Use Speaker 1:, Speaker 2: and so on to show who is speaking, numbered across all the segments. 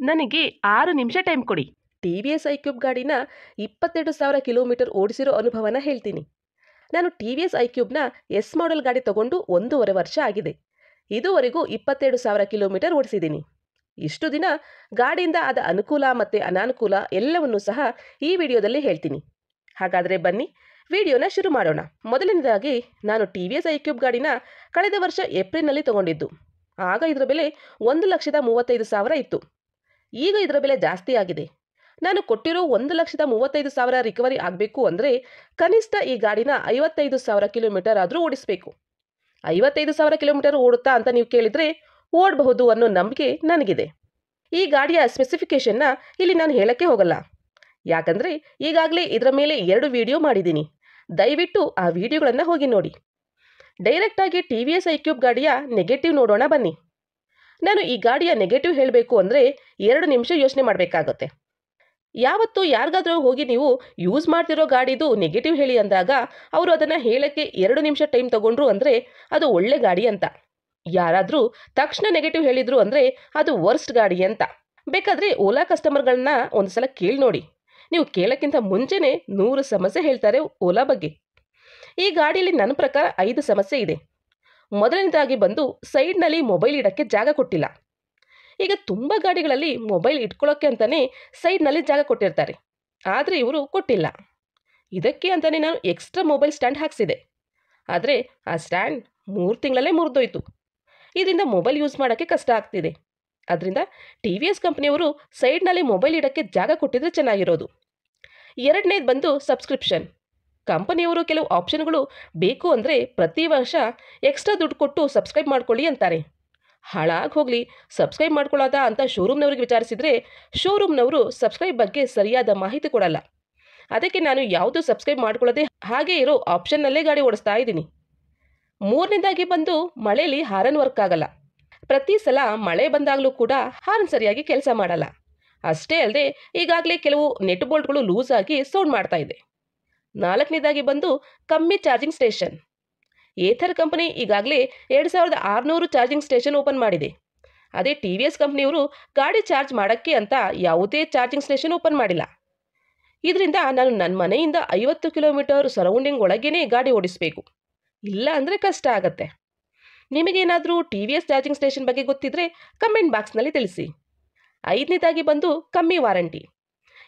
Speaker 1: ನನಗೆ 6 ನಿಮಿಷ ಟೈಮ್ ಕೊಡಿ.
Speaker 2: ಟಿ ವಿ ಎಸ್ ಐಕ್ಯೂಬ್ ಗಾಡಿನ 22,000 ಕಿಲೋಮೀಟರ್ ಓಡಿಸಿರೋ ಅನುಭವನ ಹೇಳ್ತೀನಿ. ನಾನು ಟಿ ವಿ ಎಸ್ ಐಕ್ಯೂಬ್ನ ಎಸ್ ಮಾಡೆಲ್ ಗಾಡಿ ತಗೊಂಡು 1.5 ವರ್ಷ ಆಗಿದೆ. ಇದುವರೆಗೂ 22,000 ಕಿಲೋಮೀಟರ್ ಓಡಿಸಿದ್ದೀನಿ. ಇಷ್ಟು ದಿನ ಗಾಡಿಯಿಂದ ಆದ ಅನುಕೂಲ ಮತ್ತು ಅನಾನುಕೂಲ ಎಲ್ಲವನ್ನೂ ಸಹ ಈ ವಿಡಿಯೋದಲ್ಲಿ ಹೇಳ್ತೀನಿ. ಹಾಗಾದರೆ ಬನ್ನಿ ವಿಡಿಯೋನ ಶುರು ಮಾಡೋಣ. ಮೊದಲನೇದಾಗಿ ನಾನು ಟಿ ವಿ ಎಸ್ ಐಕ್ಯೂಬ್ ಗಾಡಿನ ಕಳೆದ ವರ್ಷ ಏಪ್ರಿಲ್ನಲ್ಲಿ ತಗೊಂಡಿದ್ದು. ಆಗ ಇದರ ಬೆಲೆ 1,35,000 ಇತ್ತು. ಈಗ ಇದರ ಬೆಲೆ ಜಾಸ್ತಿ ಆಗಿದೆ. ನಾನು ಕೊಟ್ಟಿರೋ 1,35,000 ರಿಕವರಿ ಆಗಬೇಕು ಅಂದರೆ ಕನಿಷ್ಠ ಈ ಗಾಡಿನ 55,000 ಕಿಲೋಮೀಟರ್ ಆದರೂ ಓಡಿಸಬೇಕು. 55,000 ಕಿಲೋಮೀಟರ್ ಓಡುತ್ತಾ ಅಂತ ನೀವು ಕೇಳಿದರೆ ಓಡಬಹುದು ಅನ್ನೋ ನಂಬಿಕೆ ನನಗಿದೆ. ಈ ಗಾಡಿಯ ಸ್ಪೆಸಿಫಿಕೇಷನ್ನ ಇಲ್ಲಿ ನಾನು ಹೇಳಕ್ಕೆ ಹೋಗಲ್ಲ, ಯಾಕಂದರೆ ಈಗಾಗಲೇ ಇದರ ಮೇಲೆ 2 ವಿಡಿಯೋ ಮಾಡಿದ್ದೀನಿ. ದಯವಿಟ್ಟು ಆ ವಿಡಿಯೋಗಳನ್ನು ಹೋಗಿ ನೋಡಿ. ಡೈರೆಕ್ಟಾಗಿ ಟಿ ವಿ ಎಸ್ ಐಕ್ಯೂಬ್ ಗಾಡಿಯ ನೆಗೆಟಿವ್ ನೋಡೋಣ ಬನ್ನಿ. ನಾನು ಈ ಗಾಡಿಯ ನೆಗೆಟಿವ್ ಹೇಳಬೇಕು ಅಂದರೆ 2 ನಿಮಿಷ ಯೋಚನೆ ಮಾಡಬೇಕಾಗುತ್ತೆ. ಯಾವತ್ತೂ ಯಾರಿಗಾದರೂ ಹೋಗಿ ನೀವು ಯೂಸ್ ಮಾಡ್ತಿರೋ ಗಾಡಿದು ನೆಗೆಟಿವ್ ಹೇಳಿ ಅಂದಾಗ ಅವರು ಅದನ್ನು ಹೇಳೋಕ್ಕೆ 2 ನಿಮಿಷ ಟೈಮ್ ತಗೊಂಡ್ರು ಅಂದರೆ ಅದು ಒಳ್ಳೆ ಗಾಡಿ ಅಂತ. ಯಾರಾದರೂ ತಕ್ಷಣ ನೆಗೆಟಿವ್ ಹೇಳಿದ್ರು ಅಂದರೆ ಅದು ವರ್ಸ್ಟ್ ಗಾಡಿ ಅಂತ. ಬೇಕಾದರೆ ಓಲಾ ಕಸ್ಟಮರ್ಗಳನ್ನ ಒಂದು ಸಲ ಕೇಳಿ ನೋಡಿ. ನೀವು ಕೇಳೋಕ್ಕಿಂತ ಮುಂಚೆನೇ 100 ಸಮಸ್ಯೆ ಹೇಳ್ತಾರೆ ಓಲಾ ಬಗ್ಗೆ. ಈ ಗಾಡಿಯಲ್ಲಿ ನನ್ನ ಪ್ರಕಾರ 5 ಸಮಸ್ಯೆ ಇದೆ. ಮೊದಲನೇದಾಗಿ ಬಂದು ಸೈಡ್ನಲ್ಲಿ ಮೊಬೈಲ್ ಇಡೋಕ್ಕೆ ಜಾಗ ಕೊಟ್ಟಿಲ್ಲ. ಈಗ ತುಂಬ ಗಾಡಿಗಳಲ್ಲಿ ಮೊಬೈಲ್ ಇಟ್ಕೊಳ್ಳೋಕ್ಕೆ ಅಂತಲೇ ಸೈಡ್ನಲ್ಲಿ ಜಾಗ ಕೊಟ್ಟಿರ್ತಾರೆ, ಆದರೆ ಇವರು ಕೊಟ್ಟಿಲ್ಲ. ಇದಕ್ಕೆ ಅಂತಲೇ ನಾನು ಎಕ್ಸ್ಟ್ರಾ ಮೊಬೈಲ್ ಸ್ಟ್ಯಾಂಡ್ ಹಾಕ್ಸಿದೆ. ಆದರೆ ಆ ಸ್ಟ್ಯಾಂಡ್ 3 ತಿಂಗಳಲ್ಲೇ ಮುರಿದೋಯ್ತು. ಇದರಿಂದ ಮೊಬೈಲ್ ಯೂಸ್ ಮಾಡೋಕ್ಕೆ ಕಷ್ಟ ಆಗ್ತಿದೆ. ಅದರಿಂದ ಟಿ ವಿ ಎಸ್ ಕಂಪ್ನಿಯವರು ಸೈಡ್ನಲ್ಲಿ ಮೊಬೈಲ್ ಇಡೋಕ್ಕೆ ಜಾಗ ಕೊಟ್ಟಿದ್ರೆ ಚೆನ್ನಾಗಿರೋದು. ಎರಡನೇದು ಬಂದು ಸಬ್ಸ್ಕ್ರಿಪ್ಷನ್. ಕಂಪನಿಯವರು ಕೆಲವು ಆಪ್ಷನ್ಗಳು ಬೇಕು ಅಂದರೆ ಪ್ರತಿ ವರ್ಷ ಎಕ್ಸ್ಟ್ರಾ ದುಡ್ಡು ಕೊಟ್ಟು ಸಬ್ಸ್ಕ್ರೈಬ್ ಮಾಡ್ಕೊಳ್ಳಿ ಅಂತಾರೆ. ಹಾಳಾಗಿ ಹೋಗಲಿ, ಸಬ್ಸ್ಕ್ರೈಬ್ ಮಾಡ್ಕೊಳ್ಳೋದ ಅಂತ ಶೋರೂಮ್ನವ್ರಿಗೆ ವಿಚಾರಿಸಿದರೆ ಶೋರೂಮ್ನವರು ಸಬ್ಸ್ಕ್ರೈಬ್ ಬಗ್ಗೆ ಸರಿಯಾದ ಮಾಹಿತಿ ಕೊಡಲ್ಲ. ಅದಕ್ಕೆ ನಾನು ಯಾವುದು ಸಬ್ಸ್ಕ್ರೈಬ್ ಮಾಡ್ಕೊಳ್ಳೋದೆ ಹಾಗೆ ಇರೋ ಆಪ್ಷನ್ನಲ್ಲೇ ಗಾಡಿ ಓಡಿಸ್ತಾ ಇದ್ದೀನಿ. ಮೂರನೇದಾಗಿ ಬಂದು ಮಳೆಯಲ್ಲಿ ಹಾರನ್ ವರ್ಕ್ ಆಗಲ್ಲ. ಪ್ರತಿ ಸಲ ಮಳೆ ಬಂದಾಗಲೂ ಕೂಡ ಹಾರನ್ ಸರಿಯಾಗಿ ಕೆಲಸ ಮಾಡಲ್ಲ. ಅಷ್ಟೇ ಅಲ್ಲದೆ ಈಗಾಗಲೇ ಕೆಲವು ನೆಟ್ ಬೋಲ್ಟ್ಗಳು ಲೂಸ್ ಆಗಿ ಸೌಂಡ್ ಮಾಡ್ತಾ ಇದೆ. ನಾಲ್ಕನೇದಾಗಿ ಬಂದು ಕಮ್ಮಿ ಚಾರ್ಜಿಂಗ್ ಸ್ಟೇಷನ್. ಏಥರ್ ಕಂಪನಿ ಈಗಾಗಲೇ 2,600 ಚಾರ್ಜಿಂಗ್ ಸ್ಟೇಷನ್ ಓಪನ್ ಮಾಡಿದೆ. ಅದೇ ಟಿ ವಿ ಎಸ್ ಕಂಪ್ನಿಯವರು ಗಾಡಿ ಚಾರ್ಜ್ ಮಾಡೋಕ್ಕೆ ಅಂತ ಯಾವುದೇ ಚಾರ್ಜಿಂಗ್ ಸ್ಟೇಷನ್ ಓಪನ್ ಮಾಡಿಲ್ಲ. ಇದರಿಂದ ನಾನು ನನ್ನ ಮನೆಯಿಂದ 50 ಕಿಲೋಮೀಟರ್ ಸರೌಂಡಿಂಗ್ ಒಳಗೇ ಗಾಡಿ ಓಡಿಸಬೇಕು. ಇಲ್ಲ ಅಂದರೆ ಕಷ್ಟ ಆಗತ್ತೆ. ನಿಮಗೇನಾದರೂ T V S charging station ಬಗ್ಗೆ ಗೊತ್ತಿದ್ದರೆ ಕಮೆಂಟ್ ಬಾಕ್ಸ್ನಲ್ಲಿ ತಿಳಿಸಿ. 5ನೇದಾಗಿ ಬಂದು ಕಮ್ಮಿ ವಾರಂಟಿ.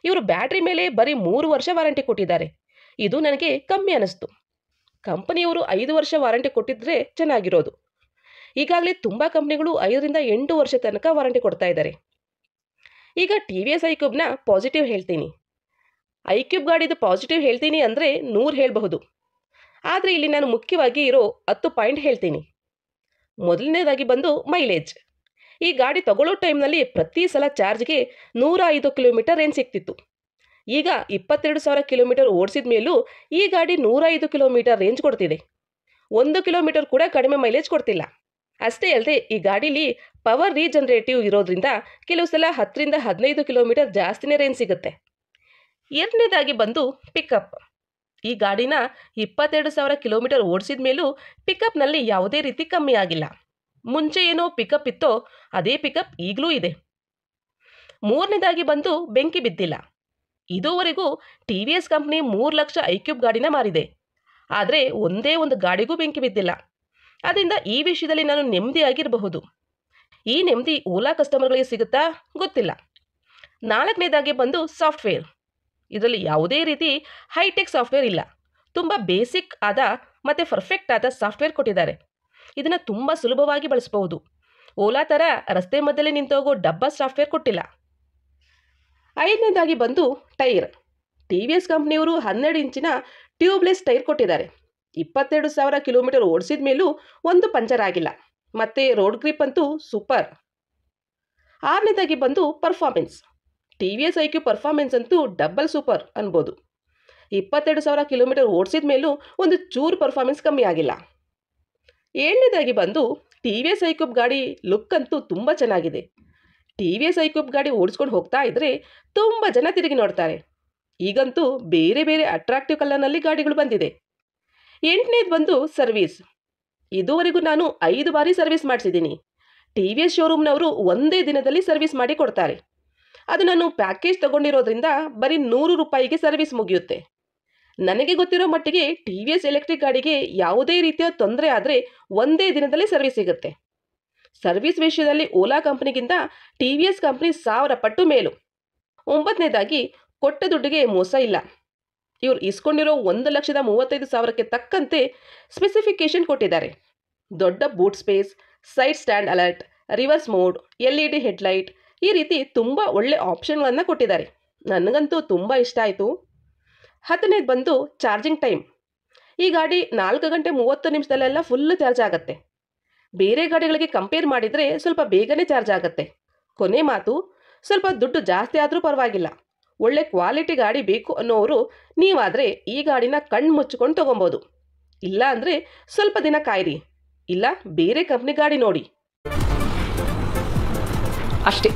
Speaker 2: ಇವರು ಬ್ಯಾಟ್ರಿ ಮೇಲೆ ಬರೀ 3 ವರ್ಷ ವಾರಂಟಿ ಕೊಟ್ಟಿದ್ದಾರೆ. ಇದು ನನಗೆ ಕಮ್ಮಿ ಅನ್ನಿಸ್ತು. ಕಂಪನಿಯವರು 5 ವರ್ಷ ವಾರಂಟಿ ಕೊಟ್ಟಿದ್ದರೆ ಚೆನ್ನಾಗಿರೋದು. ಈಗಾಗಲೇ ತುಂಬ ಕಂಪ್ನಿಗಳು 5ರಿಂದ 8 ವರ್ಷ ತನಕ ವಾರಂಟಿ ಕೊಡ್ತಾ ಇದ್ದಾರೆ. ಈಗ ಟಿ ವಿ ಎಸ್ ಐಕ್ಯೂಬ್ನ ಪಾಸಿಟಿವ್ ಹೇಳ್ತೀನಿ. ಐಕ್ಯೂಬ್ ಗಾಡಿದು ಪಾಸಿಟಿವ್ ಹೇಳ್ತೀನಿ ಅಂದರೆ 100 ಹೇಳಬಹುದು. ಆದರೆ ಇಲ್ಲಿ ನಾನು ಮುಖ್ಯವಾಗಿ ಇರೋ 10 ಪಾಯಿಂಟ್ ಹೇಳ್ತೀನಿ. ಮೊದಲನೇದಾಗಿ ಬಂದು ಮೈಲೇಜ್. ಈ ಗಾಡಿ ತಗೊಳ್ಳೋ ಟೈಮ್ನಲ್ಲಿ ಪ್ರತಿ ಸಲ ಚಾರ್ಜ್ಗೆ 105 ಕಿಲೋಮೀಟರ್ ರೇಂಜ್ ಸಿಗ್ತಿತ್ತು. ಈಗ 22,000 ಕಿಲೋಮೀಟರ್ ಓಡಿಸಿದ ಮೇಲೂ ಈ ಗಾಡಿ 105 ಕಿಲೋಮೀಟರ್ ರೇಂಜ್ ಕೊಡ್ತಿದೆ. 1 ಕಿಲೋಮೀಟರ್ ಕೂಡ ಕಡಿಮೆ ಮೈಲೇಜ್ ಕೊಡ್ತಿಲ್ಲ. ಅಷ್ಟೇ ಅಲ್ಲದೆ ಈ ಗಾಡೀಲಿ ಪವರ್ ರೀಜನರೇಟಿವ್ ಇರೋದ್ರಿಂದ ಕೆಲವು ಸಲ 10ರಿಂದ 15 ಕಿಲೋಮೀಟರ್ ಜಾಸ್ತಿನೇ ರೇಂಜ್ ಸಿಗುತ್ತೆ. ಎರಡನೇದಾಗಿ ಬಂದು ಪಿಕಪ್. ಈ ಗಾಡಿನ 22,000 ಕಿಲೋಮೀಟರ್ ಓಡಿಸಿದ ಮೇಲೂ ಪಿಕಪ್ನಲ್ಲಿ ಯಾವುದೇ ರೀತಿ ಕಮ್ಮಿ ಆಗಿಲ್ಲ. ಮುಂಚೆ ಏನೋ ಪಿಕಪ್ ಇತ್ತೋ ಅದೇ ಪಿಕಪ್ ಈಗಲೂ ಇದೆ. ಮೂರನೇದಾಗಿ ಬಂದು ಬೆಂಕಿ ಬಿದ್ದಿಲ್ಲ. ಇದುವರೆಗೂ ಟಿ ವಿ ಎಸ್ ಕಂಪ್ನಿ 3 ಲಕ್ಷ ಐಕ್ಯೂಬ್ ಗಾಡಿನ ಮಾರಿದೆ, ಆದರೆ ಒಂದೇ ಒಂದು ಗಾಡಿಗೂ ಬೆಂಕಿ ಬಿದ್ದಿಲ್ಲ. ಅದರಿಂದ ಈ ವಿಷಯದಲ್ಲಿ ನಾನು ನೆಮ್ಮದಿಯಾಗಿರಬಹುದು. ಈ ನೆಮ್ಮದಿ ಓಲಾ ಕಸ್ಟಮರ್ಗಳಿಗೆ ಸಿಗುತ್ತಾ ಗೊತ್ತಿಲ್ಲ. 4ನೇದಾಗಿ ಬಂದು ಸಾಫ್ಟ್ವೇರ್. ಇದರಲ್ಲಿ ಯಾವುದೇ ರೀತಿ ಹೈಟೆಕ್ ಸಾಫ್ಟ್ವೇರ್ ಇಲ್ಲ. ತುಂಬ ಬೇಸಿಕ್ ಆದ ಮತ್ತು ಪರ್ಫೆಕ್ಟ್ ಆದ ಸಾಫ್ಟ್ವೇರ್ ಕೊಟ್ಟಿದ್ದಾರೆ. ಇದನ್ನು ತುಂಬ ಸುಲಭವಾಗಿ ಬಳಸಬಹುದು. ಓಲಾ ಥರ ರಸ್ತೆ ಮಧ್ಯದಲ್ಲಿ ನಿಂತೋಗೋ ಡಬ್ಬಾ ಸಾಫ್ಟ್ವೇರ್ ಕೊಟ್ಟಿಲ್ಲ. 5ನೇದಾಗಿ ಬಂದು ಟೈರ್. ಟಿ ವಿ ಎಸ್ ಕಂಪ್ನಿಯವರು 12 ಇಂಚಿನ ಟ್ಯೂಬ್ಲೆಸ್ ಟೈರ್ ಕೊಟ್ಟಿದ್ದಾರೆ. 22,000 ಕಿಲೋಮೀಟರ್ ಓಡಿಸಿದ ಮೇಲೂ ಒಂದು ಪಂಚರ್ ಆಗಿಲ್ಲ. ಮತ್ತು ರೋಡ್ ಗ್ರಿಪ್ ಅಂತೂ ಸೂಪರ್. 6ನೇದಾಗಿ ಬಂದು performance. T V S iQube performance ಅಂತೂ ಡಬಲ್ ಸೂಪರ್ ಅನ್ಬೋದು. 22,000 ಕಿಲೋಮೀಟರ್ ಓಡಿಸಿದ ಮೇಲೂ ಒಂದು ಚೂರು ಪರ್ಫಾರ್ಮೆನ್ಸ್ ಕಮ್ಮಿ ಆಗಿಲ್ಲ. 7ನೇದಾಗಿ ಬಂದು ಟಿ ವಿ ಎಸ್ ಐಕ್ಯೂಬ್ ಗಾಡಿ ಲುಕ್ ಅಂತೂ ತುಂಬ ಚೆನ್ನಾಗಿದೆ. ಟಿ ವಿ ಎಸ್ ಐಕ್ಯೂಬ್ ಗಾಡಿ ಓಡಿಸ್ಕೊಂಡು ಹೋಗ್ತಾ ಇದ್ದರೆ ತುಂಬ ಜನ ತಿರುಗಿ ನೋಡ್ತಾರೆ. ಈಗಂತೂ ಬೇರೆ ಬೇರೆ ಅಟ್ರಾಕ್ಟಿವ್ ಕಲರ್ನಲ್ಲಿ ಗಾಡಿಗಳು ಬಂದಿದೆ. 8ನೇದು ಬಂದು ಸರ್ವೀಸ್. ಇದುವರೆಗೂ ನಾನು 5 ಬಾರಿ ಸರ್ವಿಸ್ ಮಾಡಿಸಿದ್ದೀನಿ. ಟಿ ವಿ ಎಸ್ ಶೋರೂಮ್ನವರು ಒಂದೇ ದಿನದಲ್ಲಿ ಸರ್ವಿಸ್ ಮಾಡಿ ಕೊಡ್ತಾರೆ. ಅದು ನಾನು ಪ್ಯಾಕೇಜ್ ತಗೊಂಡಿರೋದ್ರಿಂದ ಬರೀ 100 ರೂಪಾಯಿಗೆ ಸರ್ವಿಸ್ ಮುಗಿಯುತ್ತೆ. ನನಗೆ ಗೊತ್ತಿರೋ ಮಟ್ಟಿಗೆ ಟಿ ವಿ ಎಸ್ ಎಲೆಕ್ಟ್ರಿಕ್ ಗಾಡಿಗೆ ಯಾವುದೇ ರೀತಿಯ ತೊಂದರೆ ಆದರೆ ಒಂದೇ ದಿನದಲ್ಲಿ ಸರ್ವಿಸ್ ಸಿಗುತ್ತೆ. ಸರ್ವಿಸ್ ವಿಷಯದಲ್ಲಿ ಓಲಾ ಕಂಪ್ನಿಗಿಂತ ಟಿ ವಿ ಎಸ್ ಕಂಪ್ನಿ 1000 ಪಟ್ಟು ಮೇಲು. 9ನೇದಾಗಿ ಕೊಟ್ಟ ದುಡ್ಡಿಗೆ ಮೋಸ ಇಲ್ಲ. ಇವರು ಇಸ್ಕೊಂಡಿರೋ 1,35,000ಕ್ಕೆ ತಕ್ಕಂತೆ ಸ್ಪೆಸಿಫಿಕೇಶನ್ ಕೊಟ್ಟಿದ್ದಾರೆ. ದೊಡ್ಡ boot space, side stand alert, reverse mode, LED headlight, ಈ ರೀತಿ ತುಂಬ ಒಳ್ಳೆ ಆಪ್ಷನ್ಗಳನ್ನು ಕೊಟ್ಟಿದ್ದಾರೆ. ನನಗಂತೂ ತುಂಬ ಇಷ್ಟ ಆಯಿತು. 10ನೇದು ಬಂದು ಚಾರ್ಜಿಂಗ್ ಟೈಮ್. ಈ ಗಾಡಿ 4 ಗಂಟೆ 30 ನಿಮಿಷದಲ್ಲೆಲ್ಲ ಫುಲ್ ಚಾರ್ಜ್ ಆಗುತ್ತೆ. ಬೇರೆ ಗಾಡಿಗಳಿಗೆ ಕಂಪೇರ್ ಮಾಡಿದರೆ ಸ್ವಲ್ಪ ಬೇಗನೆ ಚಾರ್ಜ್ ಆಗುತ್ತೆ. ಕೊನೆ ಮಾತು, ಸ್ವಲ್ಪ ದುಡ್ಡು ಜಾಸ್ತಿ ಆದರೂ ಪರವಾಗಿಲ್ಲ, ಒಳ್ಳೆ ಕ್ವಾಲಿಟಿ ಗಾಡಿ ಬೇಕು ಅನ್ನೋರು ನೀವಾದರೆ ಈ ಗಾಡಿನ ಕಣ್ಣು ಮುಚ್ಚಿಕೊಂಡು ತೊಗೊಬೋದು. ಇಲ್ಲ ಅಂದರೆ ಸ್ವಲ್ಪ ದಿನ ಕಾಯಿರಿ, ಇಲ್ಲ ಬೇರೆ ಕಂಪ್ನಿ ಗಾಡಿ ನೋಡಿ.
Speaker 1: ಅಷ್ಟೇ.